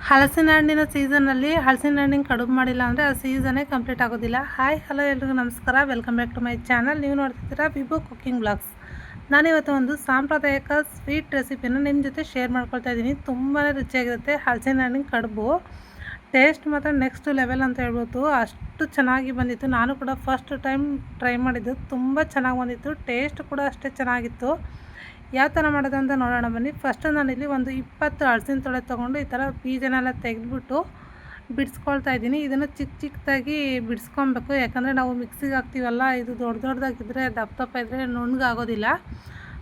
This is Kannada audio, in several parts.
ಹಲಸಿನ ಹಣ್ಣಿನ ಸೀಸನ್ನಲ್ಲಿ ಹಲಸಿನ ಹಣ್ಣಿನ ಕಡುಬು ಮಾಡಿಲ್ಲ ಅಂದರೆ ಆ ಸೀಸನ್ನೇ ಕಂಪ್ಲೀಟ್ ಆಗೋದಿಲ್ಲ. ಹಾಯ್ ಹಲೋ ಎಲ್ರಿಗೂ ನಮಸ್ಕಾರ, welcome back to my channel. ನೀವು ನೋಡ್ತಿದ್ದೀರಾ ವಿಭು ಕುಕ್ಕಿಂಗ್ ಬ್ಲಾಗ್ಸ್. ನಾನಿವತ್ತು ಒಂದು ಸಾಂಪ್ರದಾಯಿಕ ಸ್ವೀಟ್ ರೆಸಿಪಿನ ನಿಮ್ಮ ಜೊತೆ ಶೇರ್ ಮಾಡ್ಕೊಳ್ತಾ ಇದ್ದೀನಿ. ತುಂಬಾ ರುಚಿಯಾಗಿರುತ್ತೆ ಹಲಸಿನ ಹಣ್ಣಿನ ಕಡುಬು. ಟೇಸ್ಟ್ ಮಾತ್ರ ನೆಕ್ಸ್ಟ್ ಲೆವೆಲ್ ಅಂತ ಹೇಳ್ಬೋದು, ಅಷ್ಟು ಚೆನ್ನಾಗಿ ಬಂದಿತ್ತು. ನಾನು ಕೂಡ ಫಸ್ಟ್ ಟೈಮ್ ಟ್ರೈ ಮಾಡಿದ್ದು, ತುಂಬ ಚೆನ್ನಾಗಿ ಬಂದಿತ್ತು. ಟೇಸ್ಟ್ ಕೂಡ ಅಷ್ಟೇ ಚೆನ್ನಾಗಿತ್ತು. ಯಾವ ಥರ ಮಾಡೋದು ಅಂತ ನೋಡೋಣ ಬನ್ನಿ. ಫಸ್ಟು ನಾನಿಲ್ಲಿ ಒಂದು 20 ಹಲಸಿನ ತೊಳೆ ತೊಗೊಂಡು ಈ ಥರ ಬೀಜನೆಲ್ಲ ತೆಗೆದುಬಿಟ್ಟು ಬಿಡಿಸ್ಕೊಳ್ತಾ ಇದ್ದೀನಿ. ಇದನ್ನು ಚಿಕ್ಕದಾಗಿ ಬಿಡಿಸ್ಕೊಬೇಕು, ಯಾಕಂದರೆ ನಾವು ಮಿಕ್ಸಿಗೆ ಹಾಕ್ತೀವಲ್ಲ, ಇದು ದೊಡ್ಡದಾಗಿದ್ದರೆ ದಪ್ಪ ಇದ್ದರೆ ನುಣ್ಣಗಾಗೋದಿಲ್ಲ.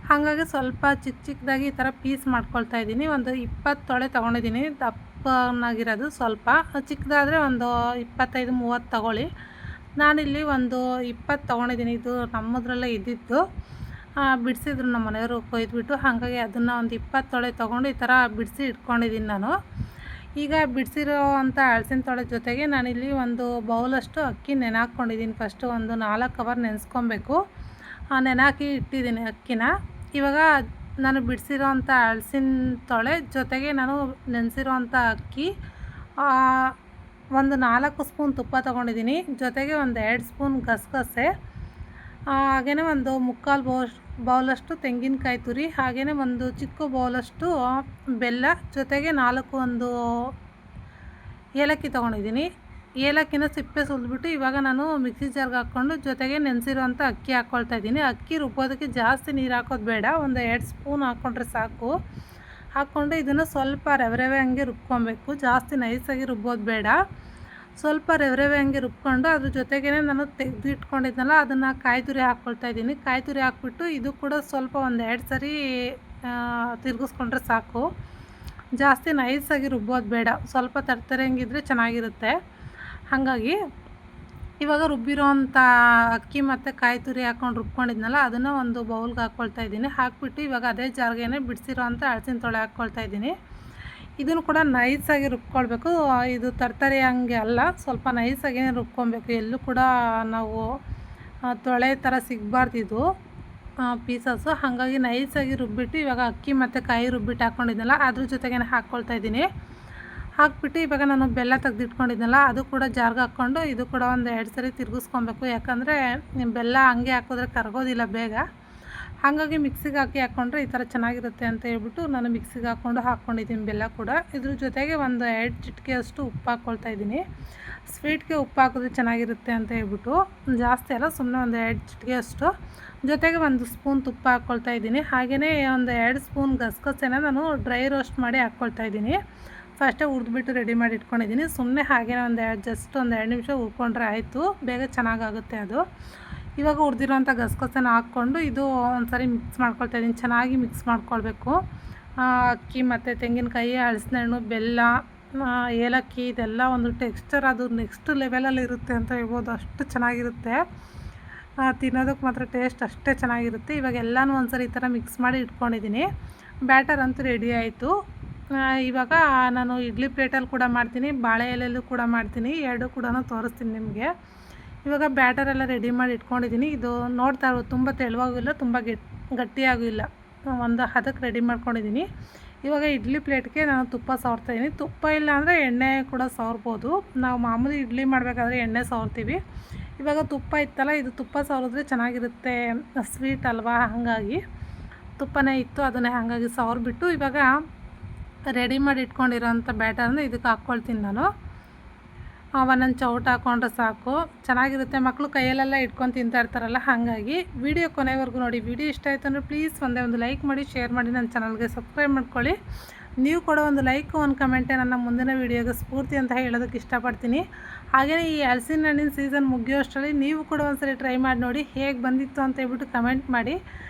ಹಾಗಾಗಿ ಸ್ವಲ್ಪ ಚಿಕ್ಕದಾಗಿ ಈ ಥರ ಪೀಸ್ ಮಾಡ್ಕೊಳ್ತಾ ಇದ್ದೀನಿ. ಒಂದು 20 ತೊಳೆ ತೊಗೊಂಡಿದ್ದೀನಿ, ದಪ್ಪನಾಗಿರೋದು. ಸ್ವಲ್ಪ ಚಿಕ್ಕದಾದರೆ ಒಂದು 25-30 ತೊಗೊಳ್ಳಿ. ನಾನಿಲ್ಲಿ ಒಂದು 20 ತೊಗೊಂಡಿದ್ದೀನಿ. ಇದು ನಮ್ಮದ್ರಲ್ಲೇ ಇದ್ದಿದ್ದು, ಬಿಡಿಸಿದ್ರು ನಮ್ಮ ಮನೆಯವರು ಕೊಯ್ದುಬಿಟ್ಟು. ಹಾಗಾಗಿ ಅದನ್ನು ಒಂದು 20 ತೊಳೆ ತೊಗೊಂಡು ಈ ಥರ ಬಿಡಿಸಿ ಇಟ್ಕೊಂಡಿದ್ದೀನಿ ನಾನು. ಈಗ ಬಿಡಿಸಿರೋ ಅಂಥ ಹಲಸಿನ ತೊಳೆ ಜೊತೆಗೆ ನಾನಿಲ್ಲಿ ಒಂದು ಬೌಲಷ್ಟು ಅಕ್ಕಿ ನೆನೆಹಾಕ್ಕೊಂಡಿದ್ದೀನಿ. ಫಸ್ಟು ಒಂದು 4 ಅವರ್ ನೆನೆಸ್ಕೊಬೇಕು. ನೆನೆಹಾಕಿ ಇಟ್ಟಿದ್ದೀನಿ ಅಕ್ಕಿನ. ಇವಾಗ ನಾನು ಬಿಡಿಸಿರೋ ಅಂಥ ಹಲಸಿನ ತೊಳೆ ಜೊತೆಗೆ ನಾನು ನೆನೆಸಿರೋ ಅಂಥ ಅಕ್ಕಿ, ಒಂದು 4 ಸ್ಪೂನ್ ತುಪ್ಪ ತೊಗೊಂಡಿದ್ದೀನಿ. ಜೊತೆಗೆ ಒಂದು 2 ಸ್ಪೂನ್ ಗಸಗಸೆ, ಹಾಗೆಯೇ ಒಂದು 3/4 ಬೌಲಷ್ಟು ತೆಂಗಿನಕಾಯಿ ತುರಿ, ಹಾಗೆಯೇ ಒಂದು ಚಿಕ್ಕ ಬೌಲಷ್ಟು ಬೆಲ್ಲ, ಜೊತೆಗೆ 4 ಏಲಕ್ಕಿ ತೊಗೊಂಡಿದ್ದೀನಿ. ಏಲಕ್ಕಿನ ಸಿಪ್ಪೆ ಸುಲಿದ್ಬಿಟ್ಟು ಇವಾಗ ನಾನು ಮಿಕ್ಸಿ ಜಾರ್ಗೆ ಹಾಕ್ಕೊಂಡು ಜೊತೆಗೆ ನೆನೆಸಿರೋಂಥ ಅಕ್ಕಿ ಹಾಕ್ಕೊಳ್ತಾ ಇದ್ದೀನಿ. ಅಕ್ಕಿ ರುಬ್ಬೋದಕ್ಕೆ ಜಾಸ್ತಿ ನೀರು ಹಾಕೋದು ಬೇಡ, ಒಂದು 2 ಸ್ಪೂನ್ ಹಾಕ್ಕೊಂಡ್ರೆ ಸಾಕು. ಹಾಕ್ಕೊಂಡು ಇದನ್ನು ಸ್ವಲ್ಪ ರವೆ ಹಂಗೆ ರುಬ್ಕೊಬೇಕು, ಜಾಸ್ತಿ ನೈಸಾಗಿ ರುಬ್ಬೋದು ಬೇಡ. ಸ್ವಲ್ಪ ರವೆ ಹಂಗೆ ರುಬ್ಕೊಂಡು ಅದ್ರ ಜೊತೆಗೇ ನಾನು ತೆಗೆದು ಇಟ್ಕೊಂಡಿದ್ನಲ್ಲ, ಅದನ್ನು ಕಾಯಿ ತುರಿ ಹಾಕ್ಕೊಳ್ತಾ ಇದ್ದೀನಿ. ಕಾಯಿ ತುರಿ ಹಾಕ್ಬಿಟ್ಟು ಇದು ಕೂಡ ಸ್ವಲ್ಪ ಒಂದು 2 ಸರಿ ತಿರುಗಿಸ್ಕೊಂಡ್ರೆ ಸಾಕು, ಜಾಸ್ತಿ ನೈಸಾಗಿ ರುಬ್ಬೋದು ಬೇಡ. ಸ್ವಲ್ಪ ತರ್ತರಂಗಿದ್ರೆ ಚೆನ್ನಾಗಿರುತ್ತೆ. ಹಾಗಾಗಿ ಇವಾಗ ರುಬ್ಬಿರೋ ಅಂಥ ಅಕ್ಕಿ ಮತ್ತು ಕಾಯಿ ತುರಿ ಹಾಕ್ಕೊಂಡು ರುಬ್ಕೊಂಡಿದ್ನಲ್ಲ, ಅದನ್ನು ಒಂದು ಬೌಲ್ಗೆ ಹಾಕ್ಕೊಳ್ತಾ ಇದ್ದೀನಿ. ಹಾಕ್ಬಿಟ್ಟು ಇವಾಗ ಅದೇ ಜಾರ್ಗೆ ಬಿಡಿಸಿರೋ ಅಂಥ ಹಲಸಿನ ತೊಳೆ ಹಾಕ್ಕೊಳ್ತಾ ಇದ್ದೀನಿ. ಇದನ್ನು ಕೂಡ ನೈಸಾಗಿ ರುಬ್ಕೊಳ್ಬೇಕು. ಇದು ತರ್ತರಿ ಹಂಗೆ ಅಲ್ಲ, ಸ್ವಲ್ಪ ನೈಸಾಗೇ ರುಬ್ಕೊಬೇಕು. ಎಲ್ಲೂ ಕೂಡ ನಾವು ತೊಳೆ ಥರ ಸಿಗಬಾರ್ದು ಇದು ಪೀಸಸ್ಸು. ಹಾಗಾಗಿ ನೈಸಾಗಿ ರುಬ್ಬಿಟ್ಟು ಇವಾಗ ಅಕ್ಕಿ ಮತ್ತು ಕಾಯಿ ರುಬ್ಬಿಟ್ಟು ಹಾಕ್ಕೊಂಡಿದ್ನಲ್ಲ, ಅದ್ರ ಜೊತೆಗೇ ಹಾಕ್ಕೊಳ್ತಾ ಇದ್ದೀನಿ. ಹಾಕ್ಬಿಟ್ಟು ಇವಾಗ ನಾನು ಬೆಲ್ಲ ತೆಗೆದಿಟ್ಕೊಂಡಿದ್ನಲ್ಲ, ಅದು ಕೂಡ ಜಾರ್ಗೆ ಹಾಕ್ಕೊಂಡು ಇದು ಕೂಡ ಒಂದು 2 ಸರಿ ತಿರುಗಿಸ್ಕೊಬೇಕು. ಯಾಕಂದರೆ ಬೆಲ್ಲ ಹಂಗೆ ಹಾಕಿದ್ರೆ ಕರಗೋದಿಲ್ಲ ಬೇಗ. ಹಾಗಾಗಿ ಮಿಕ್ಸಿಗೆ ಹಾಕ್ಕೊಂಡ್ರೆ ಈ ಥರ ಚೆನ್ನಾಗಿರುತ್ತೆ ಅಂತ ಹೇಳ್ಬಿಟ್ಟು ನಾನು ಮಿಕ್ಸಿಗೆ ಹಾಕ್ಕೊಂಡಿದ್ದೀನಿ ಬೆಲ್ಲ ಕೂಡ. ಇದ್ರ ಜೊತೆಗೆ ಒಂದು 2 ಚಿಟಿಕೆಯಷ್ಟು ಉಪ್ಪು ಹಾಕ್ಕೊಳ್ತಾ ಇದ್ದೀನಿ. ಸ್ವೀಟ್ಗೆ ಉಪ್ಪು ಹಾಕಿದ್ರೆ ಚೆನ್ನಾಗಿರುತ್ತೆ ಅಂತ ಹೇಳ್ಬಿಟ್ಟು, ಜಾಸ್ತಿ ಅಲ್ಲ, ಸುಮ್ಮನೆ ಒಂದು 2 ಚಿಟಿಕೆಯಷ್ಟು. ಜೊತೆಗೆ 1 ಸ್ಪೂನ್ ತುಪ್ಪ ಹಾಕ್ಕೊಳ್ತಾ ಇದ್ದೀನಿ. ಹಾಗೆಯೇ ಒಂದು 2 ಸ್ಪೂನ್ ಗಸಗಸೆನ ನಾನು ಡ್ರೈ ರೋಸ್ಟ್ ಮಾಡಿ ಹಾಕ್ಕೊಳ್ತಾ ಇದ್ದೀನಿ. ಫಸ್ಟೇ ಹುರಿದ್ಬಿಟ್ಟು ರೆಡಿ ಮಾಡಿ ಇಟ್ಕೊಂಡಿದ್ದೀನಿ. ಸುಮ್ಮನೆ ಹಾಗೇ ಜಸ್ಟ್ ಒಂದು 2 ನಿಮಿಷ ಹುರ್ಕೊಂಡ್ರೆ ಆಯಿತು, ಬೇಗ ಚೆನ್ನಾಗಾಗುತ್ತೆ ಅದು. ಇವಾಗ ಹುರಿದಿರೋಂಥ ಗಸಗಸೆನ ಹಾಕ್ಕೊಂಡು ಇದು ಒಂದು ಸರಿ ಮಿಕ್ಸ್ ಮಾಡ್ಕೊಳ್ತಾ ಇದ್ದೀನಿ. ಚೆನ್ನಾಗಿ ಮಿಕ್ಸ್ ಮಾಡ್ಕೊಳ್ಬೇಕು. ಅಕ್ಕಿ ಮತ್ತು ತೆಂಗಿನಕಾಯಿ, ಹಲಸಿನ ಹಣ್ಣು, ಬೆಲ್ಲ, ಏಲಕ್ಕಿ, ಇದೆಲ್ಲ ಒಂದು ಟೆಕ್ಸ್ಚರ್ ಅದು ನೆಕ್ಸ್ಟ್ ಲೆವೆಲಲ್ಲಿ ಇರುತ್ತೆ ಅಂತ ಹೇಳ್ಬೋದು, ಅಷ್ಟು ಚೆನ್ನಾಗಿರುತ್ತೆ. ತಿನ್ನೋದಕ್ಕೆ ಮಾತ್ರ ಟೇಸ್ಟ್ ಅಷ್ಟೇ ಚೆನ್ನಾಗಿರುತ್ತೆ. ಇವಾಗ ಎಲ್ಲನೂ ಒಂದು ಸರಿ ಈ ಥರ ಮಿಕ್ಸ್ ಮಾಡಿ ಇಟ್ಕೊಂಡಿದ್ದೀನಿ. ಬ್ಯಾಟರ್ ಅಂತೂ ರೆಡಿ ಆಯಿತು. ಇವಾಗ ನಾನು ಇಡ್ಲಿ ಪ್ಲೇಟಲ್ಲಿ ಕೂಡ ಮಾಡ್ತೀನಿ, ಬಾಳೆ ಎಲೆಯಲ್ಲೂ ಕೂಡ ಮಾಡ್ತೀನಿ, ಎರಡೂ ಕೂಡ ತೋರಿಸ್ತೀನಿ ನಿಮಗೆ. ಇವಾಗ ಬ್ಯಾಟರೆಲ್ಲ ರೆಡಿ ಮಾಡಿ ಇಟ್ಕೊಂಡಿದ್ದೀನಿ. ಇದು ನೋಡ್ತಾ ಇರ್ಬೋದು, ತುಂಬ ತೆಳುವಾಗೂ ಇಲ್ಲ, ತುಂಬ ಗಟ್ಟಿಯಾಗೂ ಇಲ್ಲ, ಒಂದು ಹದಕ್ಕೆ ರೆಡಿ ಮಾಡ್ಕೊಂಡಿದ್ದೀನಿ. ಇವಾಗ ಇಡ್ಲಿ ಪ್ಲೇಟ್ಗೆ ನಾನು ತುಪ್ಪ ಸವರ್ತಾಯಿದ್ದೀನಿ. ತುಪ್ಪ ಇಲ್ಲ ಅಂದರೆ ಎಣ್ಣೆ ಕೂಡ ಸವರ್ಬೋದು. ನಾವು ಮಾಮೂಲಿ ಇಡ್ಲಿ ಮಾಡಬೇಕಾದ್ರೆ ಎಣ್ಣೆ ಸವರ್ತೀವಿ. ಇವಾಗ ತುಪ್ಪ ಇತ್ತಲ್ಲ, ಇದು ತುಪ್ಪ ಸವರಿದ್ರೆ ಚೆನ್ನಾಗಿರುತ್ತೆ, ಸ್ವೀಟ್ ಅಲ್ವಾ, ಹಾಗಾಗಿ ತುಪ್ಪನೇ ಇತ್ತು, ಅದನ್ನೇ ಹಾಗಾಗಿ ಸವರ್ಬಿಟ್ಟು ಇವಾಗ ರೆಡಿ ಮಾಡಿ ಇಟ್ಕೊಂಡಿರೋಂಥ ಬ್ಯಾಟರ್ನ ಇದಕ್ಕೆ ಹಾಕ್ಕೊಳ್ತೀನಿ ನಾನು. ಒಂದೊಂದು ಚೌಟ ಹಾಕ್ಕೊಂಡ್ರೆ ಸಾಕು, ಚೆನ್ನಾಗಿರುತ್ತೆ. ಮಕ್ಕಳು ಕೈಯಲ್ಲೆಲ್ಲ ಇಟ್ಕೊಂಡು ತಿಂತಾ ಇರ್ತಾರಲ್ಲ, ಹಾಗಾಗಿ ವಿಡಿಯೋ ಕೊನೆವರೆಗೂ ನೋಡಿ. ವಿಡಿಯೋ ಇಷ್ಟ ಆಯಿತು ಅಂದರೆ ಪ್ಲೀಸ್ ಒಂದು ಲೈಕ್ ಮಾಡಿ, ಶೇರ್ ಮಾಡಿ, ನನ್ನ ಚಾನಲ್ಗೆ ಸಬ್ಸ್ಕ್ರೈಬ್ ಮಾಡ್ಕೊಳ್ಳಿ. ನೀವು ಕೂಡ ಒಂದು ಲೈಕ್, ಒಂದು ಕಮೆಂಟೇ ನನ್ನ ಮುಂದಿನ ವೀಡಿಯೋಗೆ ಸ್ಫೂರ್ತಿ ಅಂತ ಹೇಳೋದಕ್ಕೆ ಇಷ್ಟಪಡ್ತೀನಿ. ಹಾಗೆಯೇ ಈ ಹಲಸಿನ ಹಣ್ಣಿನ ಸೀಸನ್ ಮುಗಿಯೋಷ್ಟರಲ್ಲಿ ನೀವು ಕೂಡ ಒಂದ್ಸರಿ ಟ್ರೈ ಮಾಡಿ ನೋಡಿ, ಹೇಗೆ ಬಂದಿತ್ತು ಅಂತ ಹೇಳ್ಬಿಟ್ಟು ಕಮೆಂಟ್ ಮಾಡಿ.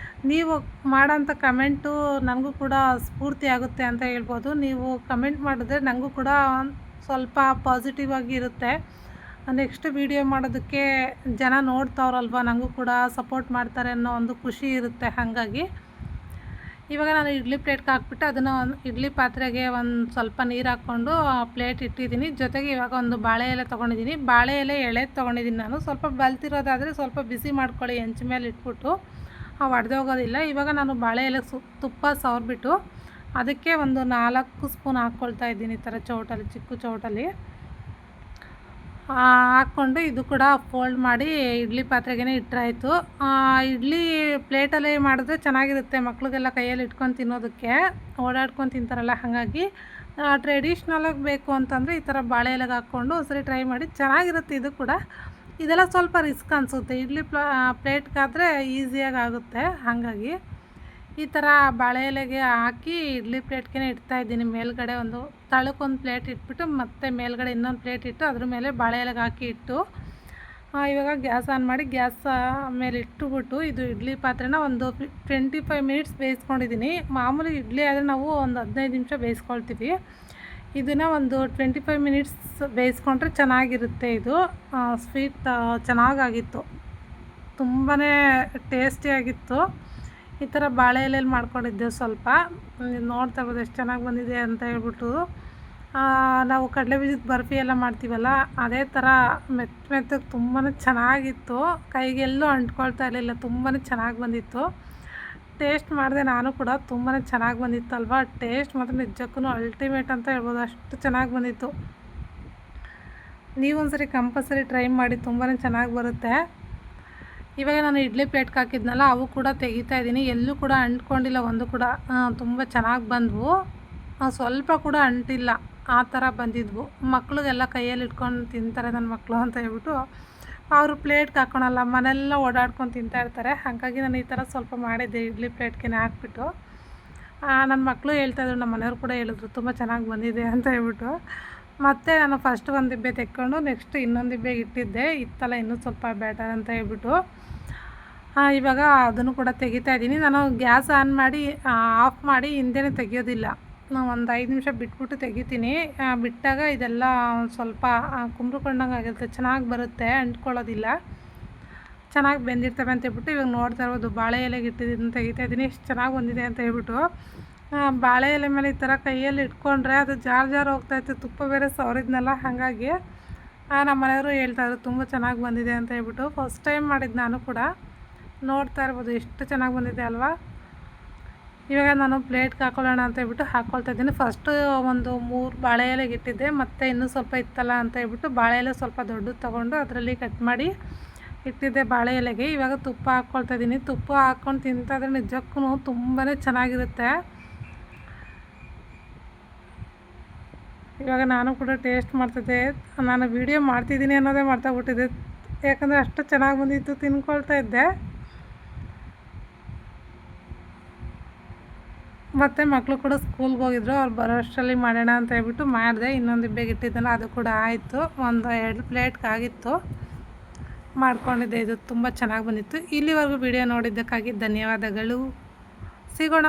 ನೀವು ಮಾಡೋಂಥ ಕಮೆಂಟು ನನಗೂ ಕೂಡ ಸ್ಫೂರ್ತಿ ಆಗುತ್ತೆ ಅಂತ ಹೇಳ್ಬೋದು. ನೀವು ಕಮೆಂಟ್ ಮಾಡಿದ್ರೆ ನನಗೂ ಕೂಡ ಸ್ವಲ್ಪ ಪಾಸಿಟಿವ್ ಆಗಿ ಇರುತ್ತೆ. ನೆಕ್ಸ್ಟ್ ವೀಡಿಯೋ ಮಾಡೋದಕ್ಕೆ ಜನ ನೋಡ್ತಾವ್ರಲ್ವ, ನನಗೂ ಕೂಡ ಸಪೋರ್ಟ್ ಮಾಡ್ತಾರೆ ಅನ್ನೋ ಒಂದು ಖುಷಿ ಇರುತ್ತೆ. ಹಾಗಾಗಿ ಇವಾಗ ನಾನು ಇಡ್ಲಿ ಪ್ಲೇಟ್ಗೆ ಹಾಕ್ಬಿಟ್ಟು ಅದನ್ನು ಇಡ್ಲಿ ಪಾತ್ರೆಗೆ ಒಂದು ಸ್ವಲ್ಪ ನೀರು ಹಾಕ್ಕೊಂಡು ಪ್ಲೇಟ್ ಇಟ್ಟಿದ್ದೀನಿ. ಜೊತೆಗೆ ಇವಾಗ ಒಂದು ಬಾಳೆ ಎಲೆ ತೊಗೊಂಡಿದ್ದೀನಿ. ಬಾಳೆ ಎಲೆ ಎಳೆದು ತೊಗೊಂಡಿದ್ದೀನಿ ನಾನು. ಸ್ವಲ್ಪ ಬಲ್ತಿರೋದಾದರೆ ಸ್ವಲ್ಪ ಬಿಸಿ ಮಾಡ್ಕೊಳ್ಳಿ, ಹೆಂಚು ಮೇಲೆ ಇಟ್ಬಿಟ್ಟು, ಒಡೆದೋಗೋದಿಲ್ಲ. ಇವಾಗ ನಾನು ಬಾಳೆ ಎಲೆ ತುಪ್ಪ ಸವರ್ಬಿಟ್ಟು ಅದಕ್ಕೆ ಒಂದು 4 ಸ್ಪೂನ್ ಹಾಕ್ಕೊಳ್ತಾ ಇದ್ದೀನಿ ಈ ಥರ ಚೌಟಲ್ಲಿ, ಚಿಕ್ಕ ಚೌಟಲ್ಲಿ ಹಾಕ್ಕೊಂಡು ಇದು ಕೂಡ ಫೋಲ್ಡ್ ಮಾಡಿ ಇಡ್ಲಿ ಪಾತ್ರೆಗೇ ಇಟ್ಟರಾಯಿತು. ಇಡ್ಲಿ ಪ್ಲೇಟಲ್ಲಿ ಮಾಡಿದ್ರೆ ಚೆನ್ನಾಗಿರುತ್ತೆ, ಮಕ್ಳಿಗೆಲ್ಲ ಕೈಯಲ್ಲಿ ಇಟ್ಕೊಂಡು ತಿನ್ನೋದಕ್ಕೆ, ಓಡಾಡ್ಕೊಂಡು ತಿಂತಾರಲ್ಲ. ಹಾಗಾಗಿ ಟ್ರೆಡಿಷ್ನಲಾಗಿ ಬೇಕು ಅಂತಂದರೆ ಈ ಥರ ಬಾಳೆ ಎಲೆಗೆ ಹಾಕ್ಕೊಂಡು ಒಂದ್ಸರಿ ಟ್ರೈ ಮಾಡಿ, ಚೆನ್ನಾಗಿರುತ್ತೆ ಇದು ಕೂಡ. ಇದೆಲ್ಲ ಸ್ವಲ್ಪ ರಿಸ್ಕ್ ಅನಿಸುತ್ತೆ, ಇಡ್ಲಿ ಪ್ಲೇಟ್ಗಾದರೆ ಈಸಿಯಾಗಿ ಆಗುತ್ತೆ. ಹಾಗಾಗಿ ಈ ಥರ ಬಾಳೆ ಎಲೆಗೆ ಹಾಕಿ ಇಡ್ಲಿ ಪ್ಲೇಟ್ಗೆ ಇಡ್ತಾಯಿದ್ದೀನಿ. ಮೇಲ್ಗಡೆ ಒಂದು ತಳಕ್ಕೊಂದು ಪ್ಲೇಟ್ ಇಟ್ಬಿಟ್ಟು ಮತ್ತೆ ಮೇಲ್ಗಡೆ ಇನ್ನೊಂದು ಪ್ಲೇಟ್ ಇಟ್ಟು ಅದ್ರ ಮೇಲೆ ಬಾಳೆ ಎಲೆಗೆ ಹಾಕಿ ಇಟ್ಟು ಇವಾಗ ಗ್ಯಾಸ್ ಆನ್ ಮಾಡಿ ಗ್ಯಾಸ್ ಮೇಲೆ ಇಟ್ಟುಬಿಟ್ಟು ಇದು ಇಡ್ಲಿ ಪಾತ್ರೆನ ಒಂದು 25 ಮಿನಿಟ್ಸ್ ಬೇಯಿಸ್ಕೊಂಡಿದ್ದೀನಿ. ಮಾಮೂಲಿ ಇಡ್ಲಿ ಆದರೆ ನಾವು ಒಂದು 15 ನಿಮಿಷ ಬೇಯಿಸ್ಕೊಳ್ತೀವಿ. ಇದನ್ನು ಒಂದು 25 ಮಿನಿಟ್ಸ್ ಬೇಯಿಸ್ಕೊಂಡ್ರೆ ಚೆನ್ನಾಗಿರುತ್ತೆ. ಇದು ಸ್ವೀಟ್ ಚೆನ್ನಾಗಾಗಿತ್ತು, ತುಂಬಾ ಟೇಸ್ಟಿಯಾಗಿತ್ತು. ಈ ಥರ ಬಾಳೆ ಎಲೆಯಲ್ಲಿ ಮಾಡ್ಕೊಂಡಿದ್ದೆ. ಸ್ವಲ್ಪ ನೋಡ್ತಾ ಇರ್ಬೋದು ಎಷ್ಟು ಚೆನ್ನಾಗಿ ಬಂದಿದೆ ಅಂತ ಹೇಳ್ಬಿಟ್ಟು. ನಾವು ಕಡಲೆ ಬೀಜದ ಬರ್ಫಿ ಎಲ್ಲ ಮಾಡ್ತೀವಲ್ಲ, ಅದೇ ಥರ ಮೆತ್ತಗೆ ತುಂಬಾ ಚೆನ್ನಾಗಿತ್ತು. ಕೈಗೆಲ್ಲೂ ಅಂಟ್ಕೊಳ್ತಾ ಇರಲಿಲ್ಲ, ತುಂಬಾ ಚೆನ್ನಾಗಿ ಬಂದಿತ್ತು. ಟೇಸ್ಟ್ ಮಾಡಿದೆ ನಾನು ಕೂಡ, ತುಂಬಾ ಚೆನ್ನಾಗಿ ಬಂದಿತ್ತಲ್ವ. ಟೇಸ್ಟ್ ಮಾತ್ರ ನಿಜಕ್ಕೂ ಅಲ್ಟಿಮೇಟ್ ಅಂತ ಹೇಳ್ಬೋದು, ಅಷ್ಟು ಚೆನ್ನಾಗಿ ಬಂದಿತ್ತು. ನೀವೊಂದ್ಸರಿ ಕಂಪಲ್ಸರಿ ಟ್ರೈ ಮಾಡಿ, ತುಂಬಾ ಚೆನ್ನಾಗಿ ಬರುತ್ತೆ. ಇವಾಗ ನಾನು ಇಡ್ಲಿ ಪ್ಲೇಟ್ಗೆ ಹಾಕಿದ್ನಲ್ಲ, ಅವು ಕೂಡ ತೆಗಿತಾ ಇದ್ದೀನಿ. ಎಲ್ಲೂ ಕೂಡ ಅಂಟ್ಕೊಂಡಿಲ್ಲ, ಒಂದು ಕೂಡ ತುಂಬ ಚೆನ್ನಾಗಿ ಬಂದವು. ಸ್ವಲ್ಪ ಕೂಡ ಅಂಟಿಲ್ಲ, ಆ ಥರ ಬಂದಿದ್ವು. ಮಕ್ಳಿಗೆಲ್ಲ ಕೈಯಲ್ಲಿ ಇಟ್ಕೊಂಡು ತಿಂತಾರೆ ನನ್ನ ಮಕ್ಕಳು ಅಂತ ಹೇಳ್ಬಿಟ್ಟು ಅವರು ಪ್ಲೇಟ್ಗೆ ಹಾಕ್ಕೊಳಲ್ಲ, ಮನೆಯೆಲ್ಲ ಓಡಾಡ್ಕೊಂಡು ತಿಂತಾಯಿರ್ತಾರೆ. ಹಾಗಾಗಿ ನಾನು ಈ ಥರ ಸ್ವಲ್ಪ ಮಾಡಿದ್ದೆ, ಇಡ್ಲಿ ಪ್ಲೇಟ್ಗೆ ಹಾಕ್ಬಿಟ್ಟು. ನನ್ನ ಮಕ್ಕಳು ಹೇಳ್ತಾಯಿದ್ರು, ನಮ್ಮ ಮನೆಯವ್ರು ಕೂಡ ಹೇಳಿದ್ರು ತುಂಬ ಚೆನ್ನಾಗಿ ಬಂದಿದೆ ಅಂತ ಹೇಳ್ಬಿಟ್ಟು. ಮತ್ತು ನಾನು ಫಸ್ಟ್ ಒಂದು ದಿಬ್ಬೆ ತೆಕ್ಕೊಂಡು ನೆಕ್ಸ್ಟ್ ಇನ್ನೊಂದು ದಿಬ್ಬೆಗೆ ಇಟ್ಟಿದ್ದೆ. ಇತ್ತಲ್ಲ ಇನ್ನೂ ಸ್ವಲ್ಪ ಬ್ಯಾಟರ್ ಅಂತ ಹೇಳ್ಬಿಟ್ಟು ಇವಾಗ ಅದನ್ನು ಕೂಡ ತೆಗಿತಾ ಇದ್ದೀನಿ. ನಾನು ಗ್ಯಾಸ್ ಆನ್ ಮಾಡಿ ಆಫ್ ಮಾಡಿ ಹಿಂದೆನೇ ತೆಗಿಯೋದಿಲ್ಲ, ನಾನು ಒಂದು 5 ನಿಮಿಷ ಬಿಟ್ಬಿಟ್ಟು ತೆಗಿತೀನಿ. ಬಿಟ್ಟಾಗ ಇದೆಲ್ಲ ಸ್ವಲ್ಪ ಕುಂಬ್ರಕೊಂಡಂಗೆ ಆಗಿರುತ್ತೆ, ಚೆನ್ನಾಗಿ ಬರುತ್ತೆ, ಅಂಟ್ಕೊಳ್ಳೋದಿಲ್ಲ, ಚೆನ್ನಾಗಿ ಬೆಂದಿರ್ತವೆ ಅಂತ ಹೇಳ್ಬಿಟ್ಟು. ಇವಾಗ ನೋಡ್ತಾ ಇರ್ಬೋದು ಬಾಳೆ ಎಲೆಗೆ ಇಟ್ಟಿದ್ದೀನಿ, ತೆಗಿತಾ ಇದ್ದೀನಿ. ಎಷ್ಟು ಚೆನ್ನಾಗಿ ಬಂದಿದೆ ಅಂತ ಹೇಳ್ಬಿಟ್ಟು. ಬಾಳೆ ಎಲೆ ಮೇಲೆ ಈ ಥರ ಕೈಯಲ್ಲಿ ಇಟ್ಕೊಂಡ್ರೆ ಅದು ಜಾರು ಹೋಗ್ತಾಯಿತ್ತು, ತುಪ್ಪ ಬೇರೆ ಸವರಿದ್ನಲ್ಲ. ಹಾಗಾಗಿ ನಮ್ಮ ಮನೆಯವರು ಹೇಳ್ತಾಯಿದ್ರು ತುಂಬ ಚೆನ್ನಾಗಿ ಬಂದಿದೆ ಅಂತ ಹೇಳ್ಬಿಟ್ಟು. ಫಸ್ಟ್ ಟೈಮ್ ಮಾಡಿದ್ದು ನಾನು ಕೂಡ. ನೋಡ್ತಾ ಇರ್ಬೋದು ಎಷ್ಟು ಚೆನ್ನಾಗಿ ಬಂದಿದೆ ಅಲ್ವಾ. ಇವಾಗ ನಾನು ಪ್ಲೇಟ್ಗೆ ಹಾಕೊಳ್ಳೋಣ ಅಂತ ಹೇಳ್ಬಿಟ್ಟು ಹಾಕ್ಕೊಳ್ತಾ ಇದ್ದೀನಿ. ಫಸ್ಟು ಒಂದು 3 ಬಾಳೆ ಎಲೆಗೆ ಇಟ್ಟಿದ್ದೆ, ಮತ್ತು ಇನ್ನೂ ಸ್ವಲ್ಪ ಇತ್ತಲ್ಲ ಅಂತ ಹೇಳ್ಬಿಟ್ಟು ಬಾಳೆ ಎಲೆ ಸ್ವಲ್ಪ ದೊಡ್ಡದು ತೊಗೊಂಡು ಅದರಲ್ಲಿ ಕಟ್ ಮಾಡಿ ಇಟ್ಟಿದ್ದೆ ಬಾಳೆ ಎಲೆಗೆ. ಇವಾಗ ತುಪ್ಪ ಹಾಕ್ಕೊಳ್ತಾ ಇದ್ದೀನಿ. ತುಪ್ಪ ಹಾಕ್ಕೊಂಡು ತಿಂತಾಯಿದ್ರೆ ನಿಜಕ್ಕೂ ತುಂಬಾ ಚೆನ್ನಾಗಿರುತ್ತೆ. ಇವಾಗ ನಾನು ಕೂಡ ಟೇಸ್ಟ್ ಮಾಡ್ತಿದ್ದೆ. ನಾನು ವೀಡಿಯೋ ಮಾಡ್ತಿದ್ದೀನಿ ಅನ್ನೋದೇ ಮರ್ತೋಗ್ಬಿಟ್ಟಿದ್ದೆ, ಯಾಕಂದರೆ ಅಷ್ಟು ಚೆನ್ನಾಗಿ ಬಂದಿತ್ತು, ತಿನ್ಕೊಳ್ತಾ ಇದ್ದೆ. ಮತ್ತು ಮಕ್ಕಳು ಕೂಡ ಸ್ಕೂಲ್ಗೆ ಹೋಗಿದ್ರು, ಅವ್ರು ಬರೋ ಅಷ್ಟರಲ್ಲಿ ಮಾಡೋಣ ಅಂತ ಹೇಳ್ಬಿಟ್ಟು ಮಾಡಿದೆ. ಇನ್ನೊಂದು ದಿಬ್ಬೆಗೆ ಇಟ್ಟಿದ್ದಲ್ಲ, ಅದು ಕೂಡ ಆಯಿತು. ಒಂದು 2 ಪ್ಲೇಟ್ಗೆ ಆಗಿತ್ತು, ಮಾಡ್ಕೊಂಡಿದ್ದೆ. ಇದು ತುಂಬ ಚೆನ್ನಾಗಿ ಬಂದಿತ್ತು. ಇಲ್ಲಿವರೆಗೂ ವಿಡಿಯೋ ನೋಡಿದ್ದಕ್ಕಾಗಿ ಧನ್ಯವಾದಗಳು. ಸಿಗೋಣ.